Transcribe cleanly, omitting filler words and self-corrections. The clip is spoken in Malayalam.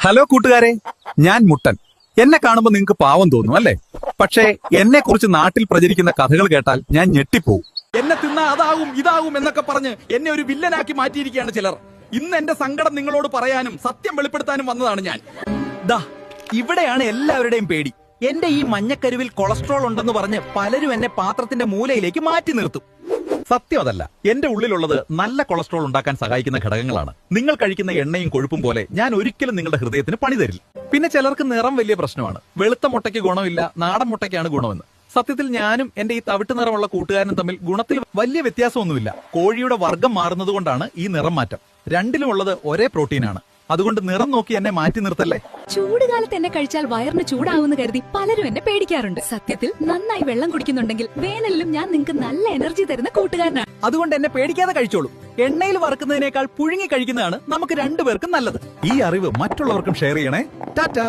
ഹലോ കൂട്ടുകാരെ, ഞാൻ മുട്ടൻ. എന്നെ കാണുമ്പോൾ നിങ്ങൾക്ക് പാവം തോന്നും അല്ലേ? പക്ഷേ എന്നെ കുറിച്ച് നാട്ടിൽ പ്രചരിക്കുന്ന കഥകൾ കേട്ടാൽ ഞാൻ ഞെട്ടിപ്പോവും. എന്നെ തിന്നാ അതാകും ഇതാകും എന്നൊക്കെ പറഞ്ഞ് എന്നെ ഒരു വില്ലനാക്കി മാറ്റിയിരിക്കുകയാണ് ചിലർ. ഇന്ന് എന്റെ സങ്കടം നിങ്ങളോട് പറയാനും സത്യം വെളിപ്പെടുത്താനും വന്നതാണ് ഞാൻ. ദാ ഇവിടെയാണ് എല്ലാവരുടെയും പേടി. എന്റെ ഈ മഞ്ഞക്കരുവിൽ കൊളസ്ട്രോൾ ഉണ്ടെന്ന് പറഞ്ഞ് പലരും എന്നെ പാത്രത്തിന്റെ മൂലയിലേക്ക് മാറ്റി നിർത്തും. സത്യം അതല്ല. എന്റെ ഉള്ളിലുള്ളത് നല്ല കൊളസ്ട്രോൾ ഉണ്ടാക്കാൻ സഹായിക്കുന്ന ഘടകങ്ങളാണ്. നിങ്ങൾ കഴിക്കുന്ന എണ്ണയും കൊഴുപ്പും പോലെ ഞാൻ ഒരിക്കലും നിങ്ങളുടെ ഹൃദയത്തിന് പണി തരില്ല. പിന്നെ ചിലർക്ക് നിറം വലിയ പ്രശ്നമാണ്. വെളുത്ത മുട്ടയ്ക്ക് ഗുണമില്ല, നാടൻ മുട്ടയ്ക്കാണ് ഗുണമെന്ന്. സത്യത്തിൽ ഞാനും എന്റെ ഈ തവിട്ട് നിറമുള്ള കൂട്ടുകാരനും തമ്മിൽ ഗുണത്തിൽ വലിയ വ്യത്യാസമൊന്നുമില്ല. കോഴിയുടെ വർഗ്ഗം മാറുന്നത് കൊണ്ടാണ് ഈ നിറം മാറ്റം. രണ്ടിലും ഉള്ളത് ഒരേ പ്രോട്ടീനാണ്. അതുകൊണ്ട് നിറം നോക്കി എന്നെ മാറ്റി നിർത്തല്ലേ. ചൂടുകാലത്ത് എന്നെ കഴിച്ചാൽ വയറിന് ചൂടാവുന്ന കരുതി പലരും എന്നെ പേടിക്കാറുണ്ട്. സത്യത്തിൽ നന്നായി വെള്ളം കുടിക്കുന്നുണ്ടെങ്കിൽ വേനലിലും ഞാൻ നിങ്ങൾക്ക് നല്ല എനർജി തരുന്ന കൂട്ടുകാരനാണ്. അതുകൊണ്ട് എന്നെ പേടിക്കാതെ കഴിച്ചോളൂ. എണ്ണയിൽ വറുക്കുന്നതിനേക്കാൾ പുഴുങ്ങി കഴിക്കുന്നതാണ് നമുക്ക് രണ്ടുപേർക്കും നല്ലത്. ഈ അറിവ് മറ്റുള്ളവർക്കും ഷെയർ ചെയ്യണേ. ടാറ്റാ.